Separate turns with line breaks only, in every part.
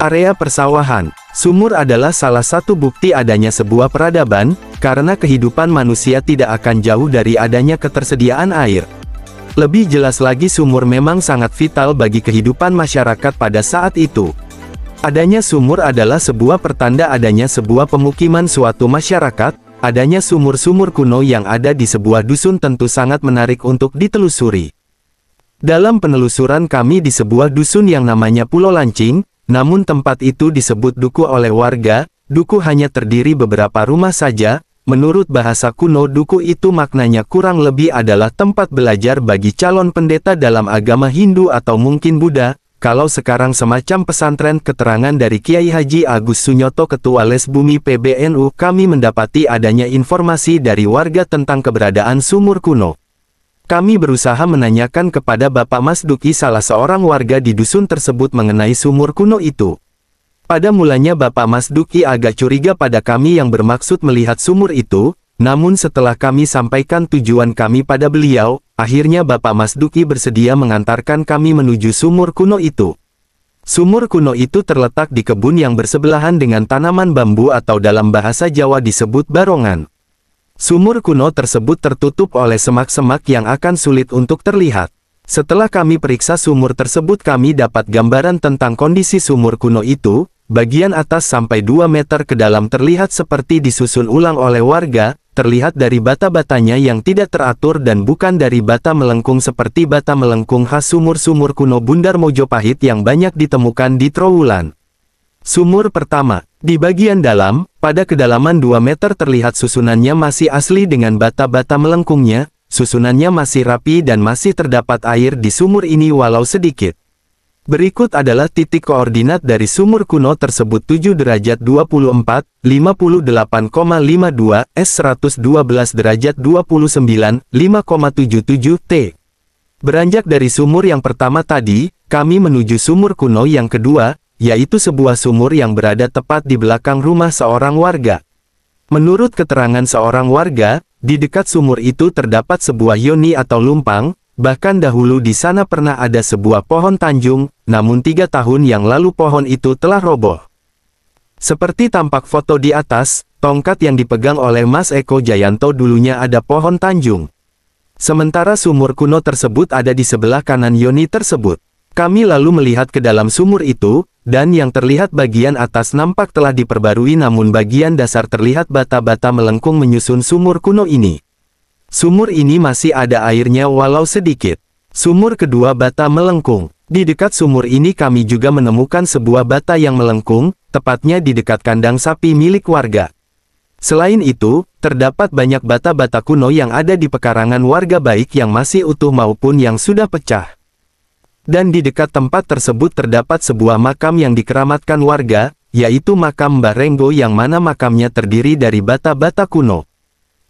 Area persawahan. Sumur adalah salah satu bukti adanya sebuah peradaban, karena kehidupan manusia tidak akan jauh dari adanya ketersediaan air. Lebih jelas lagi sumur memang sangat vital bagi kehidupan masyarakat pada saat itu. Adanya sumur adalah sebuah pertanda adanya sebuah pemukiman suatu masyarakat. Adanya sumur-sumur kuno yang ada di sebuah dusun tentu sangat menarik untuk ditelusuri. Dalam penelusuran kami di sebuah dusun yang namanya Pulau Lancing, namun tempat itu disebut duku oleh warga. Duku hanya terdiri beberapa rumah saja. Menurut bahasa kuno duku itu maknanya kurang lebih adalah tempat belajar bagi calon pendeta dalam agama Hindu atau mungkin Buddha. Kalau sekarang semacam pesantren. Keterangan dari Kiai Haji Agus Sunyoto Ketua Les Bumi PBNU, kami mendapati adanya informasi dari warga tentang keberadaan sumur kuno. Kami berusaha menanyakan kepada Bapak Mas Duki salah seorang warga di dusun tersebut mengenai sumur kuno itu. Pada mulanya Bapak Mas Duki agak curiga pada kami yang bermaksud melihat sumur itu, namun setelah kami sampaikan tujuan kami pada beliau, akhirnya Bapak Mas Duki bersedia mengantarkan kami menuju sumur kuno itu. Sumur kuno itu terletak di kebun yang bersebelahan dengan tanaman bambu atau dalam bahasa Jawa disebut barongan. Sumur kuno tersebut tertutup oleh semak-semak yang akan sulit untuk terlihat. Setelah kami periksa sumur tersebut kami dapat gambaran tentang kondisi sumur kuno itu. Bagian atas sampai 2 meter ke dalam terlihat seperti disusun ulang oleh warga, terlihat dari bata-batanya yang tidak teratur dan bukan dari bata melengkung seperti bata melengkung khas sumur-sumur kuno Bundar Mojopahit yang banyak ditemukan di Trowulan. Sumur pertama, di bagian dalam, pada kedalaman 2 meter terlihat susunannya masih asli dengan bata-bata melengkungnya, susunannya masih rapi dan masih terdapat air di sumur ini walau sedikit. Berikut adalah titik koordinat dari sumur kuno tersebut 7 derajat 24, 58,52, S 112 derajat 29, 5,77 T. Beranjak dari sumur yang pertama tadi, kami menuju sumur kuno yang kedua, yaitu sebuah sumur yang berada tepat di belakang rumah seorang warga. Menurut keterangan seorang warga, di dekat sumur itu terdapat sebuah yoni atau lumpang, bahkan dahulu di sana pernah ada sebuah pohon tanjung, namun 3 tahun yang lalu pohon itu telah roboh. Seperti tampak foto di atas, tongkat yang dipegang oleh Mas Eko Jayanto dulunya ada pohon tanjung. Sementara sumur kuno tersebut ada di sebelah kanan yoni tersebut. Kami lalu melihat ke dalam sumur itu, dan yang terlihat bagian atas nampak telah diperbarui namun bagian dasar terlihat bata-bata melengkung menyusun sumur kuno ini. Sumur ini masih ada airnya walau sedikit. Sumur kedua bata melengkung. Di dekat sumur ini kami juga menemukan sebuah bata yang melengkung, tepatnya di dekat kandang sapi milik warga. Selain itu, terdapat banyak bata-bata kuno yang ada di pekarangan warga baik yang masih utuh maupun yang sudah pecah. Dan di dekat tempat tersebut terdapat sebuah makam yang dikeramatkan warga, yaitu makam Mbah Renggo yang mana makamnya terdiri dari bata-bata kuno.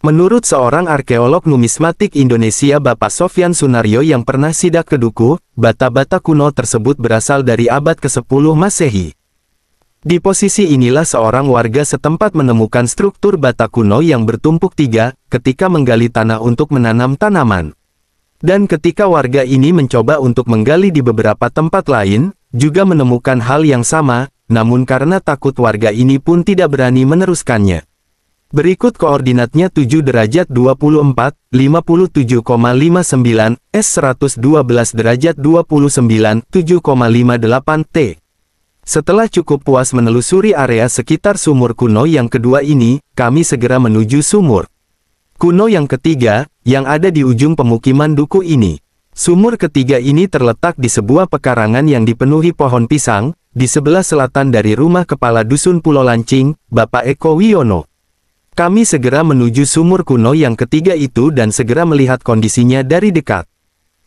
Menurut seorang arkeolog numismatik Indonesia Bapak Sofyan Sunaryo yang pernah sidak ke Duku, bata-bata kuno tersebut berasal dari abad ke-10 Masehi. Di posisi inilah seorang warga setempat menemukan struktur bata kuno yang bertumpuk 3, ketika menggali tanah untuk menanam tanaman. Dan ketika warga ini mencoba untuk menggali di beberapa tempat lain, juga menemukan hal yang sama, namun karena takut warga ini pun tidak berani meneruskannya. Berikut koordinatnya 7 derajat 24, 57,59, S 112 derajat 29, 7,58 T. Setelah cukup puas menelusuri area sekitar sumur kuno yang kedua ini, kami segera menuju sumur kuno yang ketiga, yang ada di ujung pemukiman Duku ini. Sumur ketiga ini terletak di sebuah pekarangan yang dipenuhi pohon pisang, di sebelah selatan dari rumah kepala dusun Pulau Lancing, Bapak Eko Wiono. Kami segera menuju sumur kuno yang ketiga itu dan segera melihat kondisinya dari dekat.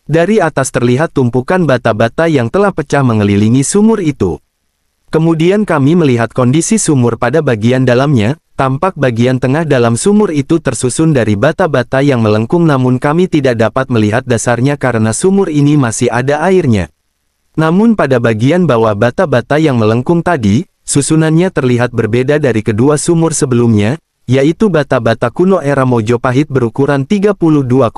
Dari atas terlihat tumpukan bata-bata yang telah pecah mengelilingi sumur itu. Kemudian kami melihat kondisi sumur pada bagian dalamnya. Tampak bagian tengah dalam sumur itu tersusun dari bata-bata yang melengkung namun kami tidak dapat melihat dasarnya karena sumur ini masih ada airnya. Namun pada bagian bawah bata-bata yang melengkung tadi, susunannya terlihat berbeda dari kedua sumur sebelumnya, yaitu bata-bata kuno era Mojopahit berukuran 32,5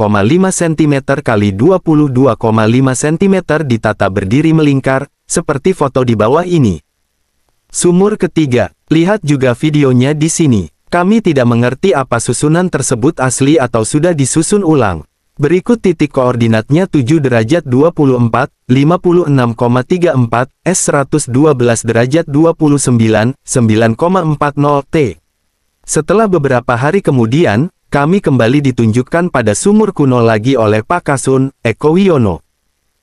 cm x 22,5 cm ditata berdiri melingkar, seperti foto di bawah ini. Sumur ketiga. Lihat juga videonya di sini. Kami tidak mengerti apa susunan tersebut asli atau sudah disusun ulang. Berikut titik koordinatnya 7 derajat 24, 56,34, S 112 derajat 29, 9,40 T. Setelah beberapa hari kemudian, kami kembali ditunjukkan pada sumur kuno lagi oleh Pak Kasun, Eko Wiono.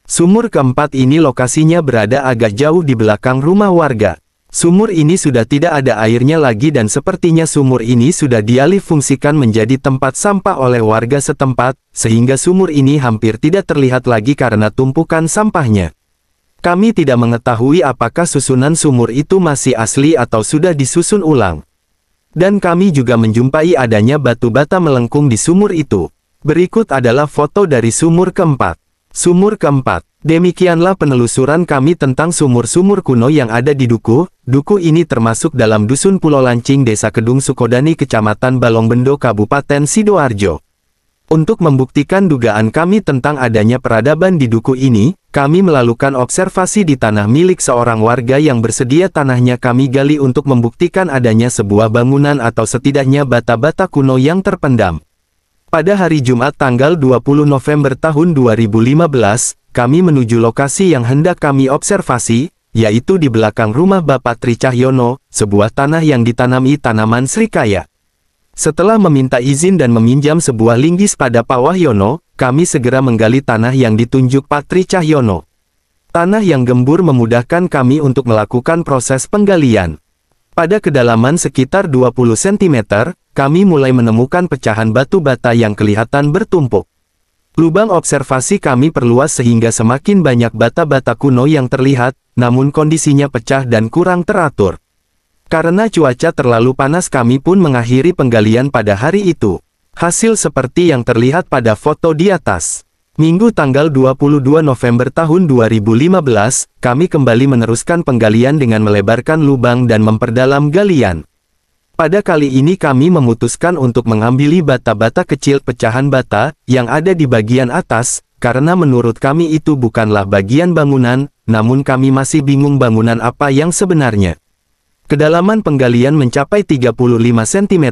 Sumur keempat ini lokasinya berada agak jauh di belakang rumah warga. Sumur ini sudah tidak ada airnya lagi dan sepertinya sumur ini sudah dialih fungsikan menjadi tempat sampah oleh warga setempat, sehingga sumur ini hampir tidak terlihat lagi karena tumpukan sampahnya. Kami tidak mengetahui apakah susunan sumur itu masih asli atau sudah disusun ulang. Dan kami juga menjumpai adanya batu bata melengkung di sumur itu. Berikut adalah foto dari sumur keempat. Sumur keempat. Demikianlah penelusuran kami tentang sumur-sumur kuno yang ada di Duku. Duku ini termasuk dalam Dusun Pulau Lancing, Desa Kedung Sukodani, Kecamatan Balongbendo, Kabupaten Sidoarjo. Untuk membuktikan dugaan kami tentang adanya peradaban di Duku ini, kami melakukan observasi di tanah milik seorang warga yang bersedia tanahnya kami gali untuk membuktikan adanya sebuah bangunan atau setidaknya bata-bata kuno yang terpendam. Pada hari Jumat tanggal 20 November tahun 2015, kami menuju lokasi yang hendak kami observasi, yaitu di belakang rumah Bapak Tri Cahyono, sebuah tanah yang ditanami tanaman srikaya. Setelah meminta izin dan meminjam sebuah linggis pada Pak Wahyono, kami segera menggali tanah yang ditunjuk Pak Tri Cahyono. Tanah yang gembur memudahkan kami untuk melakukan proses penggalian. Pada kedalaman sekitar 20 cm, kami mulai menemukan pecahan batu bata yang kelihatan bertumpuk. Lubang observasi kami perluas sehingga semakin banyak bata-bata kuno yang terlihat, namun kondisinya pecah dan kurang teratur. Karena cuaca terlalu panas kami pun mengakhiri penggalian pada hari itu. Hasil seperti yang terlihat pada foto di atas. Minggu tanggal 22 November tahun 2015, kami kembali meneruskan penggalian dengan melebarkan lubang dan memperdalam galian. Pada kali ini kami memutuskan untuk mengambil bata-bata kecil pecahan bata, yang ada di bagian atas, karena menurut kami itu bukanlah bagian bangunan, namun kami masih bingung bangunan apa yang sebenarnya. Kedalaman penggalian mencapai 35 cm,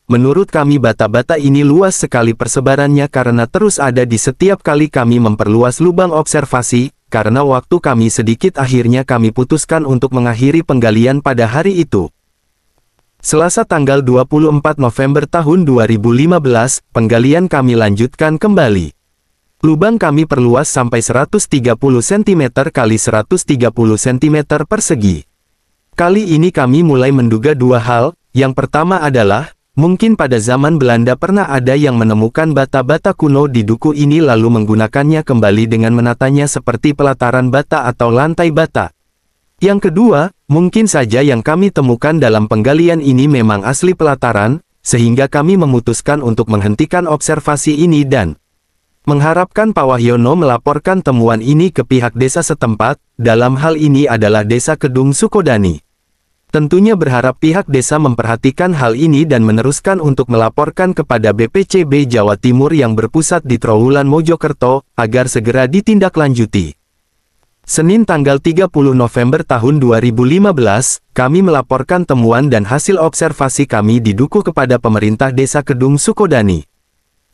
menurut kami bata-bata ini luas sekali persebarannya karena terus ada di setiap kali kami memperluas lubang observasi, karena waktu kami sedikit akhirnya kami putuskan untuk mengakhiri penggalian pada hari itu. Selasa tanggal 24 November tahun 2015, penggalian kami lanjutkan kembali. Lubang kami perluas sampai 130 cm kali 130 cm persegi. Kali ini kami mulai menduga dua hal. Yang pertama adalah, mungkin pada zaman Belanda pernah ada yang menemukan bata-bata kuno di Duku ini lalu menggunakannya kembali dengan menatanya seperti pelataran bata atau lantai bata. Yang kedua, mungkin saja yang kami temukan dalam penggalian ini memang asli pelataran, sehingga kami memutuskan untuk menghentikan observasi ini dan mengharapkan Pak Wahyono melaporkan temuan ini ke pihak desa setempat, dalam hal ini adalah Desa Kedung Sukodani. Tentunya berharap pihak desa memperhatikan hal ini dan meneruskan untuk melaporkan kepada BPCB Jawa Timur yang berpusat di Trowulan Mojokerto, agar segera ditindaklanjuti. Senin tanggal 30 November tahun 2015, kami melaporkan temuan dan hasil observasi kami di Duku kepada pemerintah Desa Kedung Sukodani.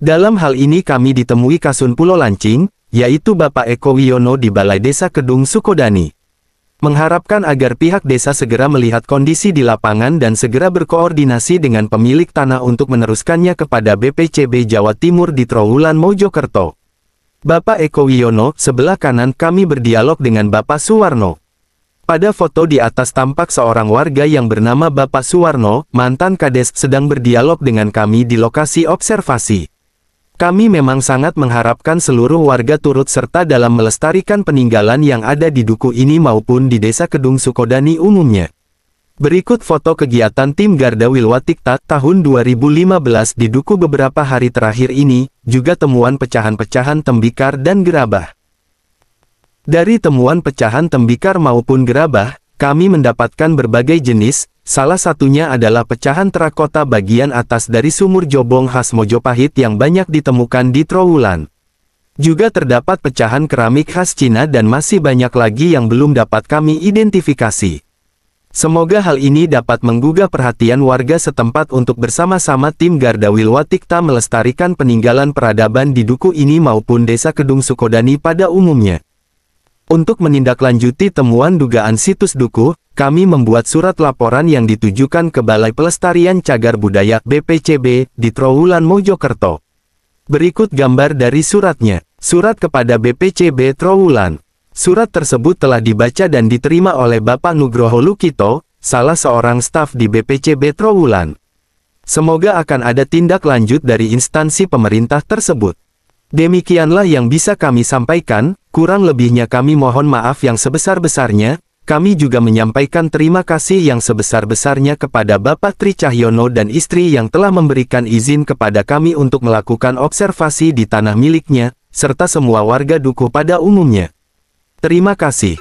Dalam hal ini kami ditemui Kasun Pulau Lancing, yaitu Bapak Eko Wiono di Balai Desa Kedung Sukodani. Mengharapkan agar pihak desa segera melihat kondisi di lapangan dan segera berkoordinasi dengan pemilik tanah untuk meneruskannya kepada BPCB Jawa Timur di Trowulan Mojokerto. Bapak Eko Wiono, sebelah kanan kami berdialog dengan Bapak Suwarno. Pada foto di atas tampak seorang warga yang bernama Bapak Suwarno, mantan Kades, sedang berdialog dengan kami di lokasi observasi. Kami memang sangat mengharapkan seluruh warga turut serta dalam melestarikan peninggalan yang ada di Duku ini maupun di Desa Kedung Sukodani umumnya. Berikut foto kegiatan tim Garda Wilwatikta tahun 2015 di Duku beberapa hari terakhir ini, juga temuan pecahan-pecahan tembikar dan gerabah. Dari temuan pecahan tembikar maupun gerabah, kami mendapatkan berbagai jenis, salah satunya adalah pecahan terakota bagian atas dari sumur Jobong khas Mojopahit yang banyak ditemukan di Trowulan. Juga terdapat pecahan keramik khas Cina dan masih banyak lagi yang belum dapat kami identifikasi. Semoga hal ini dapat menggugah perhatian warga setempat untuk bersama-sama tim Garda Wilwatikta melestarikan peninggalan peradaban di duku ini maupun desa Kedung Sukodani pada umumnya. Untuk menindaklanjuti temuan dugaan situs duku, kami membuat surat laporan yang ditujukan ke Balai Pelestarian Cagar Budaya BPCB di Trowulan Mojokerto. Berikut gambar dari suratnya. Surat kepada BPCB Trowulan. Surat tersebut telah dibaca dan diterima oleh Bapak Nugroho Lukito, salah seorang staf di BPCB Trowulan. Semoga akan ada tindak lanjut dari instansi pemerintah tersebut. Demikianlah yang bisa kami sampaikan, kurang lebihnya kami mohon maaf yang sebesar-besarnya. Kami juga menyampaikan terima kasih yang sebesar-besarnya kepada Bapak Tri Cahyono dan istri yang telah memberikan izin kepada kami untuk melakukan observasi di tanah miliknya, serta semua warga duku pada umumnya. Terima kasih.